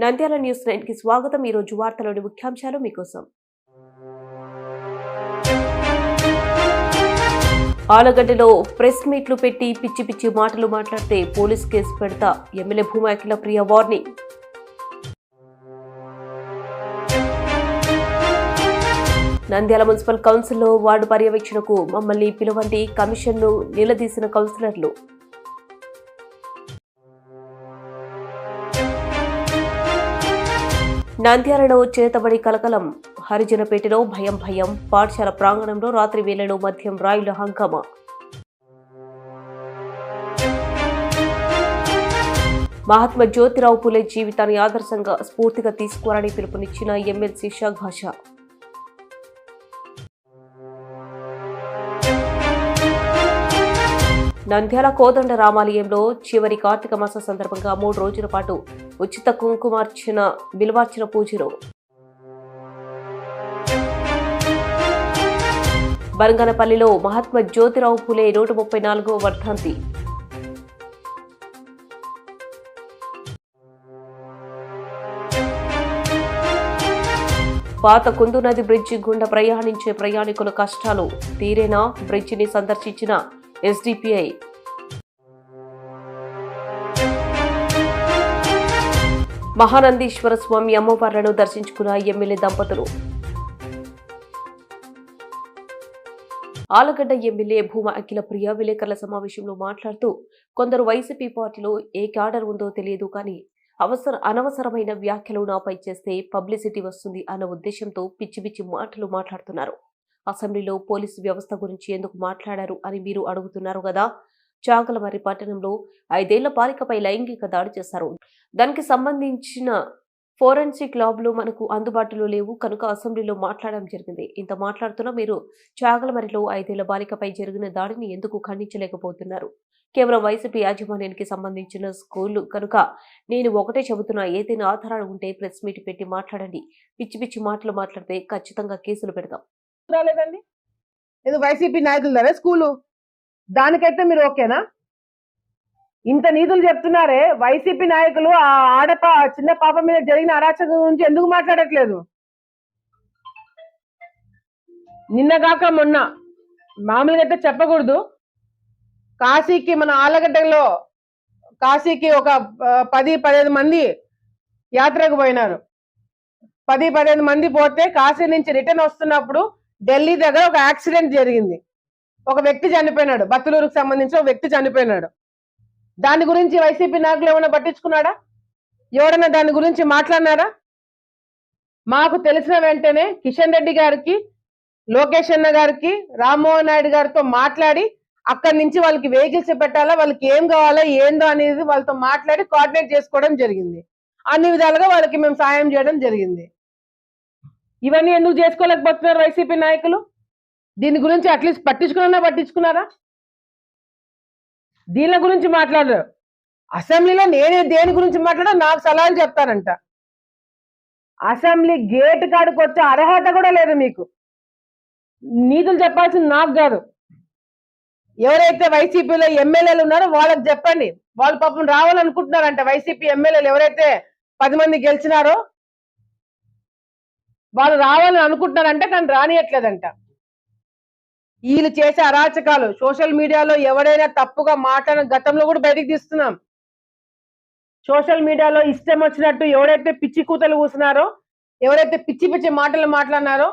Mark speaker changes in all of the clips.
Speaker 1: Nandyal news 9 కి స్వాగతం. ఈ రోజు వార్తలోని ముఖ్యాంశాలు మీకోసం. ఆలగడ్డలో ప్రెస్ మీట్లు పెట్టి పిచ్చి పిచ్చి మాటలు మాట్లాడితే పోలీస్ కేసు పెడతా MLA Bhuma Akhilapriya warning. Nandyal municipal కౌన్సిల్లో వార్డు పర్యవేక్షణకు మమ్మల్ని పిలువండి, కమిషన్ను నిలదీసిన కౌన్సిలర్లు. నంద్యాలలో చేతబడి కలకలం, హరిజనపేటలో భయం, పాఠశాల ప్రాంగణంలో రాత్రి వేళలో మద్యం రాయుల హంగామా. మహాత్మా జ్యోతిరావు పూలే జీవితాన్ని ఆదర్శంగా స్ఫూర్తిగా తీసుకోవాలని పిలుపునిచ్చిన ఎమ్మెల్సీ షాక్ భాషా. నంద్యాల కోదండ రామాలయంలో చివరి కార్తీక మాస సందర్భంగా 3 రోజుల పాటు ఉచిత కుంకుమార్చన, బిల్వార్చన పూజలు. బరంగనపల్లిలో మహాత్మా జ్యోతిరావు పూలే 134వ వర్ధంతి. పాత కుందు నది బ్రిడ్జి గుండా ప్రయాణించే ప్రయాణికుల కష్టాలు తీరేనా? బ్రిడ్జిని సందర్శించిన ఎస్డిపిఐ. మహానందీశ్వర స్వామి అమ్మవార్లను దర్శించుకున్న ఎమ్మెల్యే దంపతులు. ఆలగడ్డ ఎమ్మెల్యే భూమా అఖిలప్రియ విలేకరుల సమావేశంలో మాట్లాడుతూ, కొందరు వైసీపీ పార్టీలో ఏ క్యాడర్ ఉందో తెలియదు, కానీ అనవసరమైన వ్యాఖ్యలు నాపై చేస్తే పబ్లిసిటీ వస్తుంది అన్న ఉద్దేశంతో పిచ్చి పిచ్చి మాటలు మాట్లాడుతున్నారు. అసెంబ్లీలో పోలీసు వ్యవస్థ గురించి ఎందుకు మాట్లాడారు అని మీరు అడుగుతున్నారు కదా. చాగలమర్రి పట్టణంలో 5 ఏళ్ల బాలికపై లైంగిక దాడి చేశారు. దానికి సంబంధించిన ఫోరెన్సిక్ ల్యాబ్లు మనకు అందుబాటులో లేవు కనుక అసెంబ్లీలో మాట్లాడడం జరిగింది. ఇంత మాట్లాడుతున్నా మీరు చాగలమర్రిలో 5 ఏళ్ల బాలికపై జరిగిన దాడిని ఎందుకు ఖండించలేకపోతున్నారు? కేవలం వైసీపీ యాజమాన్యానికి సంబంధించిన స్కూళ్లు కనుక నేను ఒకటే చెబుతున్నా, ఏదైనా ఆధారాలు ఉంటే ప్రెస్ మీట్ పెట్టి మాట్లాడండి. పిచ్చి పిచ్చి మాటలు మాట్లాడితే ఖచ్చితంగా కేసులు పెడతాం.
Speaker 2: రాలేదండి, ఇది వైసీపీ నాయకులదే స్కూలు. దానికైతే మీరు ఓకేనా? ఇంత నీతులు చెప్తున్నారే, వైసీపీ నాయకులు ఆ చిన్న పాప మీద జరిగిన అరాచకం గురించి ఎందుకు మాట్లాడట్లేదు? నిన్నగాక మొన్న మామూలుగా అయితే చెప్పకూడదు, కాశీకి మన ఆలగడ్డలో కాశీకి ఒక 10-15 మంది యాత్రకు పోయినారు. 10-15 మంది పోతే కాశీ నుంచి రిటర్న్ వస్తున్నప్పుడు ఢిల్లీ దగ్గర ఒక యాక్సిడెంట్ జరిగింది. ఒక వ్యక్తి చనిపోయినాడు, బత్తలూరుకు సంబంధించిన ఒక వ్యక్తి చనిపోయినాడు. దాని గురించి వైసీపీ నాయకులు ఏమైనా పట్టించుకున్నాడా? ఎవరైనా దాని గురించి మాట్లాడినారా? మాకు తెలిసిన వెంటనే కిషన్ రెడ్డి గారికి, లోకేష్ అన్న గారికి, రామ్మోహన్ నాయుడు గారితో మాట్లాడి అక్కడి నుంచి వాళ్ళకి వెహికల్స్ పెట్టాలా, వాళ్ళకి ఏం కావాలా ఏందో అనేది వాళ్ళతో మాట్లాడి కోఆర్డినేట్ చేసుకోవడం జరిగింది. అన్ని విధాలుగా వాళ్ళకి మేము సాయం చేయడం జరిగింది. ఇవన్నీ ఎందుకు చేసుకోలేకపోతున్నారు వైసీపీ నాయకులు? దీని గురించి అట్లీస్ట్ పట్టించుకున్నారా? దీని గురించి మాట్లాడరు. అసెంబ్లీలో నేనే దేని గురించి మాట్లాడా నాకు సలహాలు చెప్తానంట. అసెంబ్లీ గేట్ కాడికి వచ్చే అర్హత కూడా లేదు మీకు. నీతులు చెప్పాల్సింది నాకు కాదు. ఎవరైతే వైసీపీలో ఎమ్మెల్యేలు ఉన్నారో వాళ్ళకి చెప్పండి. వాళ్ళు పాపం రావాలనుకుంటున్నారంట. వైసీపీ ఎమ్మెల్యేలు ఎవరైతే 10 మంది గెలిచినారో వాళ్ళు రావాలని అనుకుంటున్నారంట, కానీ రానియట్లేదంట. వీళ్ళు చేసే అరాచకాలు సోషల్ మీడియాలో ఎవరైనా తప్పుగా మాట్లాడిన గతంలో కూడా బయటికి తీస్తున్నాం. సోషల్ మీడియాలో ఇష్టం వచ్చినట్టు ఎవరైతే పిచ్చి కూతలు కూసినారో, ఎవరైతే పిచ్చి పిచ్చి మాటలు మాట్లాడినారో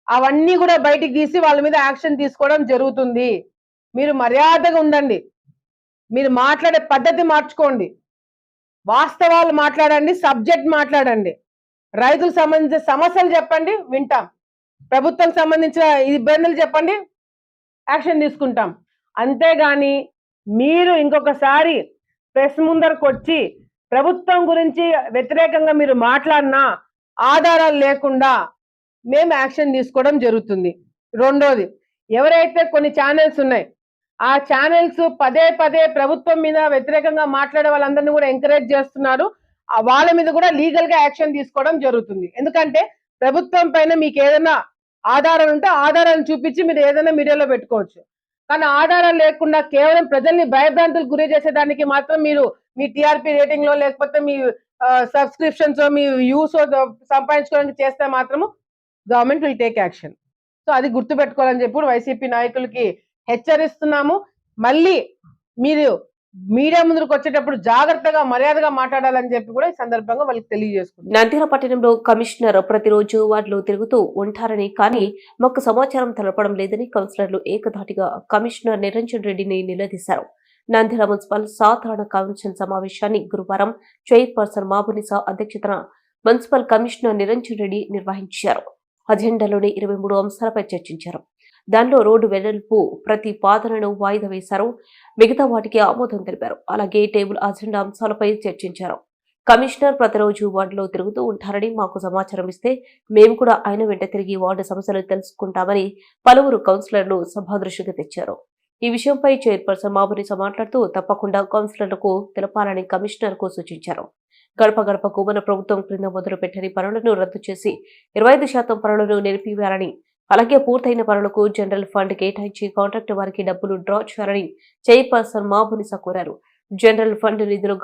Speaker 2: అవన్నీ కూడా బయటికి తీసి వాళ్ళ మీద యాక్షన్ తీసుకోవడం జరుగుతుంది. మీరు మర్యాదగా ఉండండి. మీరు మాట్లాడే పద్ధతి మార్చుకోండి. వాస్తవాలు మాట్లాడండి, సబ్జెక్ట్ మాట్లాడండి. రైతులకు సంబంధించిన సమస్యలు చెప్పండి, వింటాం. ప్రభుత్వం సంబంధించిన ఇబ్బందులు చెప్పండి, యాక్షన్ తీసుకుంటాం. అంతేగాని మీరు ఇంకొకసారి ప్రెస్ ముందరకు వచ్చి ప్రభుత్వం గురించి వ్యతిరేకంగా మీరు మాట్లాడినా ఆధారాలు లేకుండా మేము యాక్షన్ తీసుకోవడం జరుగుతుంది. రెండోది, ఎవరైతే కొన్ని ఛానల్స్ ఉన్నాయి, ఆ ఛానల్స్ పదే ప్రభుత్వం మీద వ్యతిరేకంగా మాట్లాడే వాళ్ళందరినీ కూడా ఎంకరేజ్ చేస్తున్నారు. వాళ్ళ మీద కూడా లీగల్ గా యాక్షన్ తీసుకోవడం జరుగుతుంది. ఎందుకంటే ప్రభుత్వం పైన మీకు ఏదైనా ఆధారాలు ఉంటే ఆధారాలను చూపించి మీరు ఏదైనా మీడియాలో పెట్టుకోవచ్చు. కానీ ఆధారాలు లేకుండా కేవలం ప్రజల్ని భయభ్రాంతులకు గురి చేసేదానికి మాత్రం మీరు మీ టీఆర్పీ రేటింగ్ లో లేకపోతే మీ సబ్స్క్రిప్షన్స్ మీ వ్యూస్ సంపాదించుకోవడానికి చేస్తే మాత్రము government will take action. So అది గుర్తు పెట్టుకోవాలని చెప్పి వైసీపీ నాయకులకి హెచ్చరిస్తున్నాము. మళ్ళీ మీరు మీడియా ముందుకు వచ్చేటప్పుడు జాగ్రత్తగా మర్యాదగా మాట్లాడాలని చెప్పి కూడా ఈ సందర్భంగా వాళ్ళకి తెలియజేసుకుంటాం.
Speaker 1: నంద్యాల పట్టణంలో కమిషనర్ ప్రతిరోజు వార్డులో తిరుగుతూ ఉంటారని, కానీ మాకు సమాచారం తెలపడం లేదని కౌన్సిలర్లు ఏకధాటిగా కమిషనర్ నిరంజన్ రెడ్డిని నిలదీశారు. నంద్యాల మున్సిపల్ సాధారణ కౌన్సిల్ సమావేశాన్ని గురువారం చైర్పర్సన్ మాబునిసా అధ్యక్షతన మున్సిపల్ కమిషనర్ నిరంజన్ రెడ్డి నిర్వహించారు. అజెండాలోని 23 అంశాలపై చర్చించారు. దానిలో రోడ్డు వెడల్పు ప్రతిపాదనను వాయిదా వేశారు. మిగతా వాటికి ఆమోదం తెలిపారు. అలాగే టేబుల్ అజెండా అంశాలపై చర్చించారు. కమిషనర్ ప్రతిరోజు వార్డులో తిరుగుతూ ఉంటారని, మాకు సమాచారం ఇస్తే మేము కూడా ఆయన వెంట తిరిగి వార్డు సమస్యలు తెలుసుకుంటామని పలువురు కౌన్సిలర్లు సభా దృష్టికి తెచ్చారు. ఈ విషయంపై చైర్పర్సన్ మాబునిసా మాట్లాడుతూ తప్పకుండా కౌన్సిలర్లకు తెలపాలని కమిషనర్ కు సూచించారు. గడప గడపకు మన ప్రభుత్వం క్రింద మొదలుపెట్టని పనులను రద్దు చేసి 25% పనులను నిలిపివేయాలని, అలాగే పూర్తయిన పనులకు జనరల్ ఫండ్ కేటాయించి కాంట్రాక్ట్ వారికి డబ్బులు డ్రా చేయాలని చైర్పర్సన్ మాబునిసా కోరారు. జనరల్ ఫండ్ నిధులు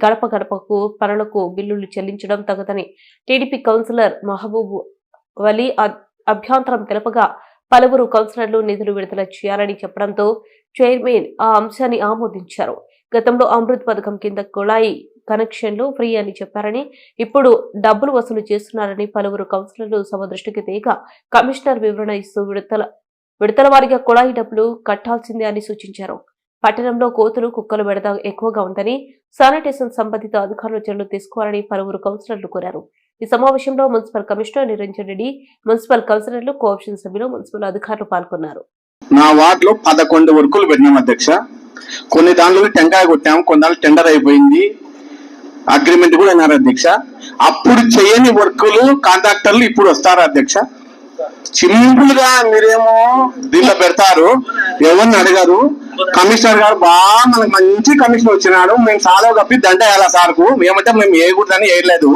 Speaker 1: గడప గడపకు పనులకు బిల్లులు చెల్లించడం తగదని టీడీపీ కౌన్సిలర్ మహబూబ్ వలీ అభ్యంతరం తెలపగా పలువురు కౌన్సిలర్లు నిధులు విడుదల చేయాలని చెప్పడంతో చైర్మన్ ఆ అంశాన్ని ఆమోదించారు. గతంలో అమృత్ పథకం కింద కుళాయి కనెక్షన్లు ఫ్రీ అని చెప్పారని, ఇప్పుడు డబ్బులు వసూలు చేస్తున్నారని పలువురు కౌన్సిలర్లు సభ దృష్టికి తేగా కమిషనర్ వివరణ ఇస్తూ విడతల వారీగా కుళాయి డబ్బులు కట్టాల్సిందే అని సూచించారు. పట్టణంలో కోతులు కుక్కలు బెడద ఎక్కువగా ఉందని, శానిటేషన్ సంబంధిత అధికారులు చర్యలు తీసుకోవాలని పలువురు కౌన్సిలర్లు కోరారు. ఈ సమావేశంలో municipal commissioner Niranjan Reddy, municipal కౌన్సిలర్లు, కోఆప్షన్ సభ్యులు, మున్సిపల్ అధికారులు పాల్గొన్నారు.
Speaker 3: నా వార్డులో 11 వర్కులు పెట్టినాం అధ్యక్ష. కొన్ని దాంట్లో టెంకాయ కొట్టాము, కొన్ని దాంట్లో టెండర్ అయిపోయింది, అగ్రిమెంట్ కూడా అయినారు అధ్యక్ష. అప్పుడు చేయని వర్కులు కాంట్రాక్టర్లు ఇప్పుడు వస్తారు అధ్యక్ష. సింపుల్ గా మీరేమో దీంట్లో పెడతారు, ఎవరిని అడగారు. కమిషనర్ గారు బాగా మనకు మంచి కమిషన్ వచ్చినాడు, మేము చాలా కప్పి దండ వేయాలా సార్కు, ఏమంటే మేము వేయకూడదని వేయలేదు,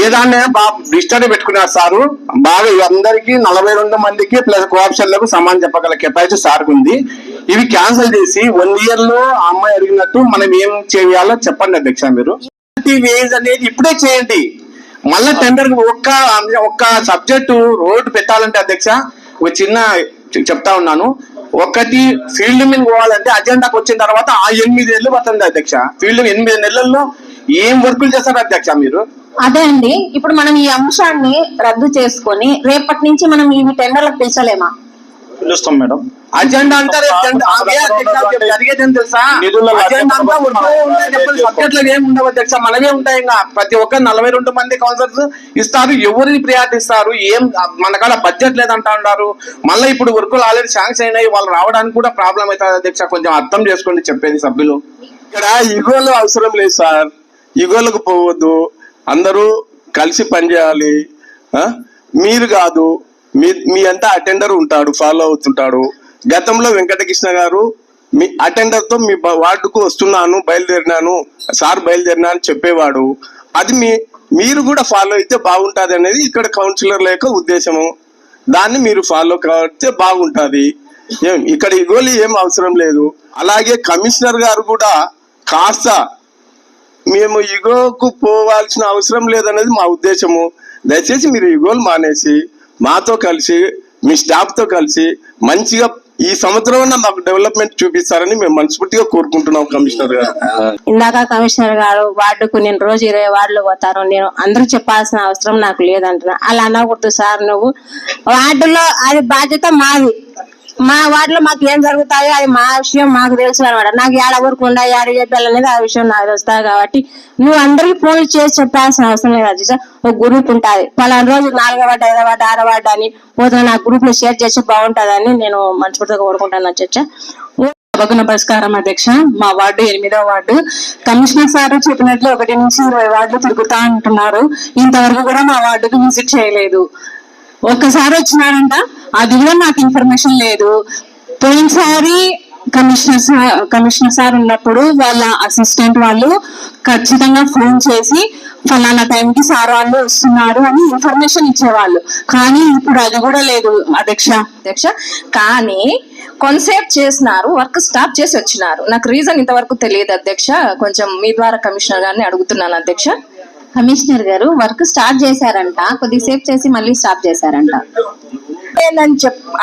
Speaker 3: ఏదాన్నే బాగా డిస్టర్బ్ పెట్టుకున్నారు సారు. బాగా అందరికి 42 మందికి ప్లస్ కోఆప్షన్లకు సమానం చెప్పగల కెపాసిటీ సార్కు ఉంది. ఇవి క్యాన్సిల్ చేసి 1 year లో ఆ అమ్మాయి అడిగినట్టు మనం ఏం చేయాలో చెప్పండి అధ్యక్ష. మీరు వేజ్ అనేది ఇప్పుడే చేయండి. మళ్ళా టెండర్ ఒక్క సబ్జెక్టు రోడ్డు పెట్టాలంటే అధ్యక్ష ఒక చిన్న చెప్తా ఉన్నాను. ఒకటి ఫీల్డ్ మీద పోవాలంటే అజెండాకి వచ్చిన తర్వాత ఆ 8 నెలలు పడుతుంది అధ్యక్ష. ఫీల్డ్ 8 నెలల్లో ఏం వర్కులు చేస్తారు అధ్యక్ష మీరు?
Speaker 4: అదే అండి, ఇప్పుడు మనం ఈ అంశాన్ని రద్దు చేసుకొని రేపటి నుంచి మనం ఈ టెండర్లకు పిలిచలేమా?
Speaker 3: పిలుస్తాం మేడం. అజెండా అంతా జరిగేదని తెలుసా? సబ్జెక్టులు ఏమి ఉండవు అధ్యక్ష, మనమే ఉంటాయి. ఇంకా ప్రతి ఒక్క 42 మంది కౌన్సిలర్స్ ఇస్తారు. ఎవరిని ప్రియారిటీ ఇస్తారు? ఏం మన కాడ బడ్జెట్ లేదంటా ఉన్నారు. మళ్ళీ ఇప్పుడు వర్కులు ఆల్రెడీ శాంక్షన్ అయినాయి, వాళ్ళు రావడానికి కూడా ప్రాబ్లం అవుతుంది అధ్యక్ష. కొంచెం అర్థం చేసుకోండి చెప్పేది సభ్యులు. ఇక్కడ ఇగోలు అవసరం లేదు సార్, ఇగోలకు పోవద్దు, అందరూ కలిసి పనిచేయాలి. మీరు కాదు, మీ అంతా అటెండర్ ఉంటాడు, ఫాలో అవుతుంటాడు. గతంలో వెంకటకృష్ణ గారు మీ అటెండర్ తో మీ వార్డుకు వస్తున్నాను, బయలుదేరినాను సార్, బయలుదేరినా అని చెప్పేవాడు. అది మీరు కూడా ఫాలో అయితే బాగుంటది అనేది ఇక్కడ కౌన్సిలర్ల యొక్క ఉద్దేశము. దాన్ని మీరు ఫాలో కావస్తే బాగుంటది. ఇక్కడ ఇగోలు ఏం అవసరం లేదు. అలాగే కమిషనర్ గారు కూడా కాస్త మేము ఇగోకు పోవాల్సిన అవసరం లేదనేది మా ఉద్దేశము. దయచేసి మీరు ఇగోలు మానేసి మాతో కలిసి మీ స్టాఫ్ తో కలిసి మంచిగా ఈ సంవత్సరం మాకు డెవలప్మెంట్ చూపిస్తారని మేము మనస్ఫూర్తిగా కోరుకుంటున్నాం కమిషనర్ గారు.
Speaker 4: ఇందాక కమిషనర్ గారు వార్డుకు నేను రోజు 20 వార్డులు పోతారు, నేను అందరూ చెప్పాల్సిన అవసరం నాకు లేదంటున్నా. అలా అనకూడదు సార్. నువ్వు వార్డులో అది బాధ్యత మాది, మా వార్డులో మాకు ఏం జరుగుతాయో అది మా విషయం మాకు తెలుసు అనమాట. నాకు ఏడ ఊరుకు ఉండా ఏడ చెప్పాలనేది ఆ విషయం నాకు తెలుస్తాయి. కాబట్టి నువ్వు అందరికి ఫోన్లు చేసి చెప్పాల్సిన అవసరం లేదు అధ్యక్ష. ఒక గ్రూప్ ఉంటుంది, పలానా రోజు 4వ వార్డు 5వ వార్డు 6వ వార్డు అని పోతున్నా, నా గ్రూప్ లో షేర్ చేసి బాగుంటుందని నేను మనస్ఫూర్తిగా కోరుకుంటాను అధ్యక్ష.
Speaker 5: నమస్కారం అధ్యక్ష. మా వార్డు 8వ వార్డు. కమిషనర్ సార్ చెప్పినట్లు 1 నుంచి 20 వార్డులు తిరుగుతా అంటున్నారు. ఇంతవరకు కూడా మా వార్డుకు విజిట్ చేయలేదు. ఒక్కసారి వచ్చినారంట, అది కూడా నాకు ఇన్ఫర్మేషన్ లేదు. పోయినసారి కమిషనర్ సార్ ఉన్నప్పుడు వాళ్ళ అసిస్టెంట్ వాళ్ళు ఖచ్చితంగా ఫోన్ చేసి ఫలానా టైంకి సార్ వాళ్ళు వస్తున్నారు అని ఇన్ఫర్మేషన్ ఇచ్చేవాళ్ళు. కానీ ఇప్పుడు అది కూడా లేదు
Speaker 6: అధ్యక్ష. కానీ కొంతసేపు చేసినారు, వర్క్ స్టాప్ చేసి వచ్చినారు. నాకు రీజన్ ఇంతవరకు తెలియదు అధ్యక్ష. కొంచెం మీ ద్వారా కమిషనర్ గారిని అడుగుతున్నాను అధ్యక్ష.
Speaker 4: కమిషనర్ గారు వర్క్ స్టార్ట్ చేశారంట, కొద్దిసేపు చేసి మళ్ళీ స్టాప్ చేశారంట.
Speaker 6: ఏందని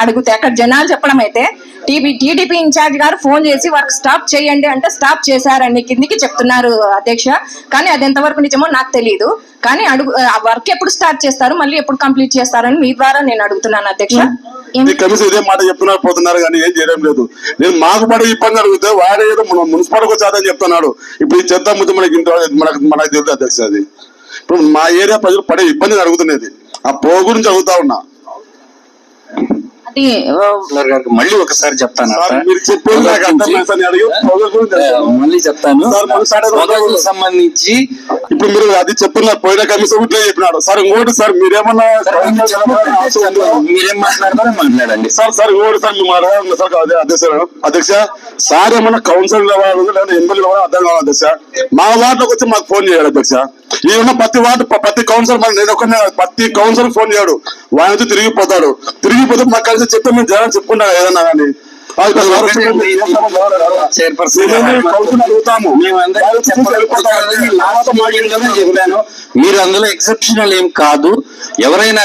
Speaker 6: అడిగితే అక్కడ జనాలు చెప్పడం అయితే టీడీపీ ఇన్ఛార్జ్ గారు ఫోన్ చేసి వర్క్ స్టాప్ చేయండి అంటే స్టాప్ చేశారని కిందికి చెప్తున్నారు అధ్యక్ష. కానీ అది ఎంతవరకు నిజమో నాకు తెలియదు. కానీ ఆ వర్క్ ఎప్పుడు స్టార్ట్ చేస్తారు, మళ్ళీ ఎప్పుడు కంప్లీట్ చేస్తారని మీ ద్వారా నేను అడుగుతున్నాను అధ్యక్ష.
Speaker 7: కమిషన్ ఇదే మాట చెప్తున్నారు పోతున్నారు కానీ ఏం చేయడం లేదు. నేను మాకు పడే ఇబ్బంది అడిగితే వాడే ఏదో మున్సిపాలిటీకి వచ్చాదని చెప్తున్నాడు. ఇప్పుడు ఈ చెత్త ముద్దు మనకి మనకు తెలుసు అధ్యక్ష. అది ఇప్పుడు మా ఏరియా ప్రజలు పడే ఇబ్బందిని అడుగుతున్నది. ఆ పో గురించి అడుగుతా ఉన్నా.
Speaker 8: మళ్ళీ ఒకసారి చెప్తాను,
Speaker 7: మీరు చెప్పేది నాకు అర్థం అడిగి
Speaker 8: మళ్ళీ చెప్తాను. సంబంధించి
Speaker 7: ఇప్పుడు మీరు అది చెప్తున్నారు, పోయిన కమిషన్ ఇట్లా చెప్పినాడు సార్. ఇంకోటి సార్ మీరేమన్నా
Speaker 8: మీరేం మాట్లాడతారో మాట్లాడండి
Speaker 7: సార్. ఇంకోటి సార్ మేము అడగాలి సార్. అధ్యక్ష సార్ ఏమన్నా కౌన్సిల్ లేదా ఎమ్మెల్యే అర్థం కావాలి అధ్యక్ష. మా వార్డులోకి వచ్చి మాకు ఫోన్ చేయాలి అధ్యక్ష. ఈ ఉన్న ప్రతి కౌన్సిలర్ నేను ఒక్కనే ప్రతి కౌన్సిలర్ ఫోన్ చేయడు. వాడి నుంచి తిరిగిపోతే మాకు కలిసి చెప్తే మేము జనం చెప్పుకుంటాం ఏదన్నా కానీ.
Speaker 8: చెప్పాను, మీరు అందులో ఎక్సెప్షనల్ ఏం కాదు. ఎవరైనా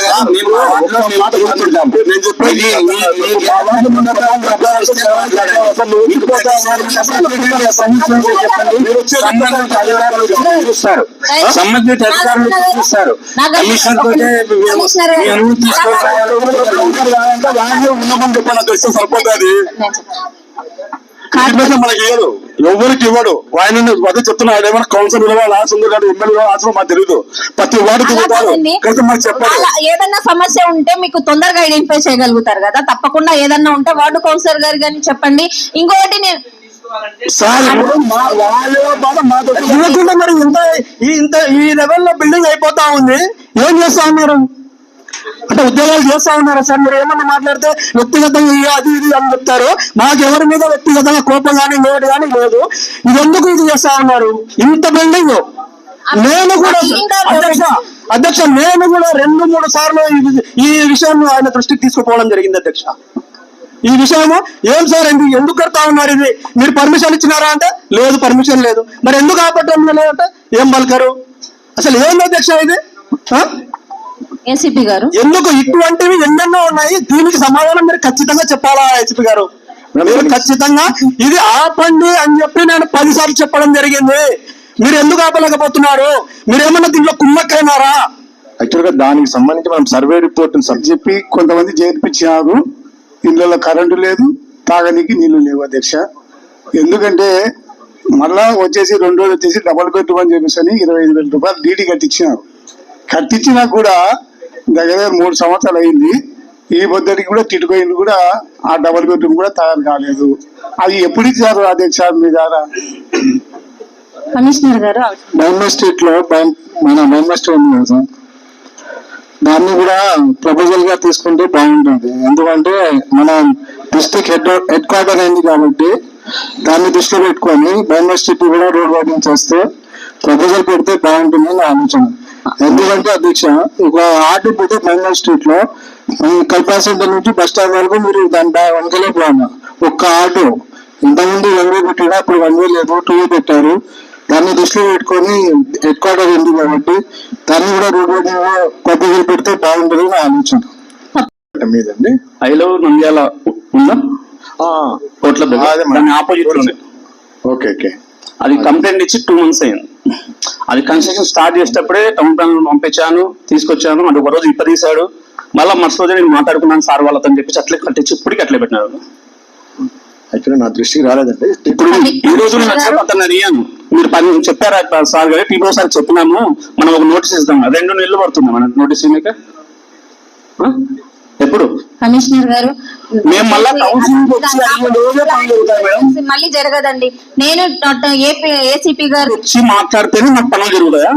Speaker 8: సంబంధిత అధికారులు చూస్తారు. కమిషన్
Speaker 7: సరిపోతుంది. మనకి ఇవ్వడు, ఎవరికి ఇవ్వడు. ఆయన అదే చెప్తున్నా, ఆయన ఏమైనా కౌన్సిల్ ఆశ ఉంది కానీ ఎమ్మెల్యే ఆశ మాకు తెలియదు. ప్రతి వాడికి మాకు చెప్పాలి.
Speaker 4: ఏదన్నా సమస్య ఉంటే మీకు తొందరగా ఐడెంటిఫై చేయగలుగుతారు కదా. తప్పకుండా ఏదన్నా ఉంటే వార్డు కౌన్సిలర్ గారు కానీ చెప్పండి. ఇంకొకటి నేను
Speaker 2: మరి ఇంత ఈ లెవెల్లో బిల్డింగ్ అయిపోతా ఉంది. ఏం చేస్తా ఉన్నారు అంటే ఉద్యోగాలు చేస్తా ఉన్నారా సార్? మీరు ఏమన్నా మాట్లాడితే వ్యక్తిగతంగా అది ఇది అని చెప్తారు. మాకు ఎవరి మీద వ్యక్తిగతంగా కోపం కానీ లేడు కానీ లేదు. ఇది ఎందుకు ఇది చేస్తా ఉన్నారు? ఇంత బిల్డింగ్ నేను కూడా అధ్యక్ష నేను కూడా 2-3 సార్లు ఈ విషయాన్ని ఆయన దృష్టికి తీసుకుపోవడం జరిగింది అధ్యక్ష. ఈ విషయము ఏం సార్ ఎందుకు కడతా ఉన్నారు? ఇది మీరు పర్మిషన్ ఇచ్చినారా అంటే లేదు, పర్మిషన్ లేదు. మరి ఎందుకు ఆపట్టడం లేదంటే ఏం పలకరు? అసలు ఏంది అధ్యక్ష ఇది?
Speaker 4: ఏసీపీ గారు
Speaker 2: ఎందుకు ఇటువంటివి ఎన్నెన్నో ఉన్నాయి. దీనికి సమాధానం మీరు ఖచ్చితంగా చెప్పాలా ఏసీపీ గారు? మీరు ఖచ్చితంగా ఇది ఆపండి అని చెప్పి నేను 10 సార్లు చెప్పడం జరిగింది. మీరు ఎందుకు ఆపలేకపోతున్నారు? మీరేమన్నా దీంట్లో కుమ్మక్కైనారా?
Speaker 7: యాక్చువల్ గా దానికి సంబంధించి మనం సర్వే రిపోర్ట్ చెప్పి కొంతమంది చేర్పించారు. ఇళ్లలో కరెంటు లేదు, తాగడానికి నీళ్లు లేవు అధ్యక్ష. ఎందుకంటే మళ్ళా వచ్చేసి 2 రోజులు వచ్చేసి డబుల్ బెడ్రూమ్ అని చెప్పేసి 25,000 రూపాయలు డీడీ కట్టించినా కూడా దగ్గర 3 సంవత్సరాలు అయింది. ఈ పొద్దుడికి కూడా టిటుకోయింది కూడా ఆ డబుల్ బెడ్రూమ్ కూడా తయారు కాలేదు. అది ఎప్పుడు ఇచ్చారు అధ్యక్ష మీ ద్వారా?
Speaker 4: కమిషనర్ గారు
Speaker 7: డైమండ్ స్ట్రీట్ లో మన డైమండ్ స్ట్రీట్ ఉంది కదా సార్, దాన్ని కూడా ప్రపోజల్ గా తీసుకుంటే బాగుంటుంది. ఎందుకంటే మన డిస్ట్రిక్ట్ హెడ్ క్వార్టర్ అయింది కాబట్టి దాన్ని దృష్టిలో పెట్టుకొని డైమండ్ స్ట్రీట్ కూడా రోడ్ వైడింగ్ చేస్తే ప్రపోజల్ పెడితే బాగుంటుంది నా ఆలోచన. ఎందుకంటే అధ్యక్ష ఒక ఆటో పోతే డైమండ్ స్ట్రీట్ లో కల్పా సెంటర్ నుంచి బస్ స్టాండ్ వరకు మీరు దాని 1 కిలోమీటర్ ఒక్క ఆటో. ఇంతకుముందు 1 వే పెట్టారు, అప్పుడు 1 వే లేదు, 2 వే పెట్టారు. దాన్ని దృష్టిలో పెట్టుకొని హెడ్ క్వార్టర్ ఉంది కాబట్టి దాన్ని కూడా రోడ్ వైడింగ్ ప్రపోజల్ పెడితే బాగుంటుంది నా ఆలోచన.
Speaker 3: మీదండి
Speaker 8: ఐలో నంద్యాల ఉందా కోట్ల దాని ఆపోజిట్ ఉంది.
Speaker 3: Okay okay.
Speaker 8: అది కంప్లైంట్ ఇచ్చి 2 months అయింది. అది కన్స్ట్రక్షన్ స్టార్ట్ చేసేటప్పుడే టౌన్ ప్లాన్ పంపించాను, తీసుకొచ్చాను. అది ఒక రోజు ఇప్పదీశాడు. మళ్ళీ మరుసటి రోజు నేను మాట్లాడుకున్నాను సార్ వాళ్ళతో అని చెప్పి అట్లే కట్టించి ఇప్పటికీ అట్లే పెట్టినారు.
Speaker 3: యాక్చువల్లీ నా దృష్టికి రాలేదండి.
Speaker 8: ఇప్పుడు ఈ రోజు అతను అడిగాను, మీరు పని చెప్పారా సార్ గారు? టీపీ సార్ చెప్పినాము, మనం ఒక నోటీస్ ఇస్తాం. 2 నెలలు పడుతుంది మన నోటీస్ ఇవ్వక. ఎప్పుడు
Speaker 4: కమిషనర్ గారు
Speaker 8: మేము
Speaker 4: మళ్ళీ జరగదండి. నేను ఏసీపీ గారు
Speaker 8: వచ్చి మాట్లాడితేనే మాకు పనులు జరుగుతాయా?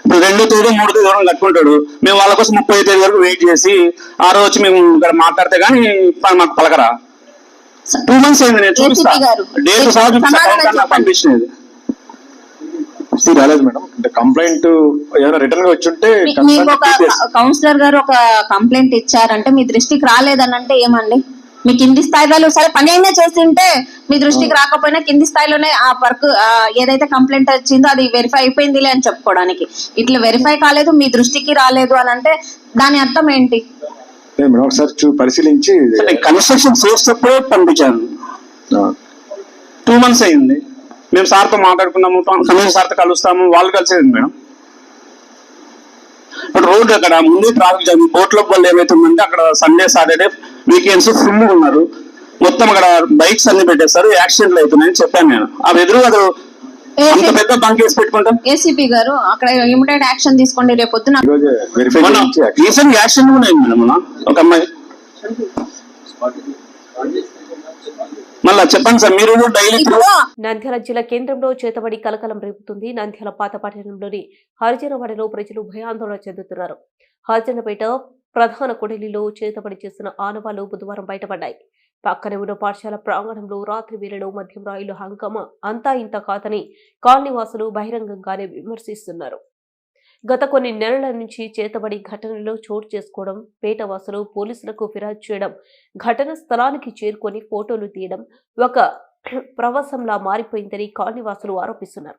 Speaker 8: ఇప్పుడు 2 తేదీ 3 తేదీ కట్టుకుంటాడు. మేము వాళ్ళ కోసం 30 తేదీ వరకు వెయిట్ చేసి ఆ రోజు వచ్చి మేము ఇక్కడ మాట్లాడితే గానీ మాకు పలకరా? 2 months అయింది. నేను చూపిస్తా
Speaker 4: ACP గారు,
Speaker 8: డేట్ సహా చూపిస్తా.
Speaker 4: సమాధానం
Speaker 8: నాకు
Speaker 4: చెప్పండి.
Speaker 8: పంపించినది
Speaker 7: ఇది రాలేదు మేడం. అంటే కంప్లైంట్ ఏమైనా రిటర్న్ గా వచ్చి ఉంటే
Speaker 4: మీకు ఒక కౌన్సిలర్ గారు ఒక కంప్లైంట్ ఇచ్చారంటే మీ దృష్టికి రాలేదని అంటే ఏమండి? మీ కింది స్థాయిలో సరే పని అయినా చేస్తుంటే మీ దృష్టికి రాకపోయినా కింది స్థాయిలోనే ఆ వర్క్ ఏదైతే కంప్లైంట్ వచ్చిందో అది వెరిఫై అయిపోయిందిలే అని చెప్పుకోవడానికి. ఇట్లా వెరిఫై కాలేదు, మీ దృష్టికి రాలేదు అని అంటే దాని అర్థం ఏంటి?
Speaker 7: మేడం ఒకసారి పరిశీలించి
Speaker 8: కన్స్ట్రక్షన్ చేసేటప్పుడే పంపించాను. 2 months అయింది. మేము సార్తో మాట్లాడుకున్నాము, కమిషనర్ సార్తో కలుస్తాము, వాళ్ళు కలిసేది మేడం. ఇప్పుడు రోడ్ అక్కడ ముందు ట్రాఫిక్ జామ్, బోట్ల వల్ల ఏమైతుందంటే అక్కడ సండే సాటర్డే వీకెండ్స్ ఫుల్ ఉన్నారు, మొత్తం అక్కడ బైక్స్ అన్ని పెట్టేస్తారు, యాక్సిడెంట్లు అవుతున్నాయని చెప్పాను నేను. ఆ ఎదురు అది అంత పెద్ద బంక్ వేసి పెట్టుకుంటాం.
Speaker 4: ఏసీపీ గారు అక్కడ ఇమిడియట్ యాక్షన్ తీసుకోండి రేపు పొద్దున.
Speaker 8: రీసెంట్ యాక్సిడెంట్ కూడా అయింది మేడం. ఒక అమ్మాయి మళ్ళా చెప్పండి సార్, మీరు డైలీ
Speaker 1: నంద్యాల జిల్లా కేంద్రంలో చేతబడి కలకలం రేపుతుంది. నంద్యాల పాత పట్టణంలోని హరిజనవాడలో ప్రజలు భయాందోళన చెందుతున్నారు. హరిజనపేట ప్రధాన కొడలిలో చేతబడి చేసిన ఆనవాళ్లు బుధవారం బయటపడ్డాయి. పక్కనే ఉన్న పాఠశాల ప్రాంగణంలో రాత్రి వేళలో మద్యం రాయిలు హంగామా అంతా ఇంత కాదని కాలనీవాసులు బహిరంగంగానే విమర్శిస్తున్నారు. గత కొన్ని నెలల నుంచి చేతబడి ఘటనలో చోటు చేసుకోవడం, పేటవాసులు పోలీసులకు ఫిర్యాదు చేయడం, ఘటన స్థలానికి చేరుకొని ఫోటోలు తీయడం ఒక ప్రవాసంలా మారిపోయిందని కాలనీవాసులు ఆరోపిస్తున్నారు.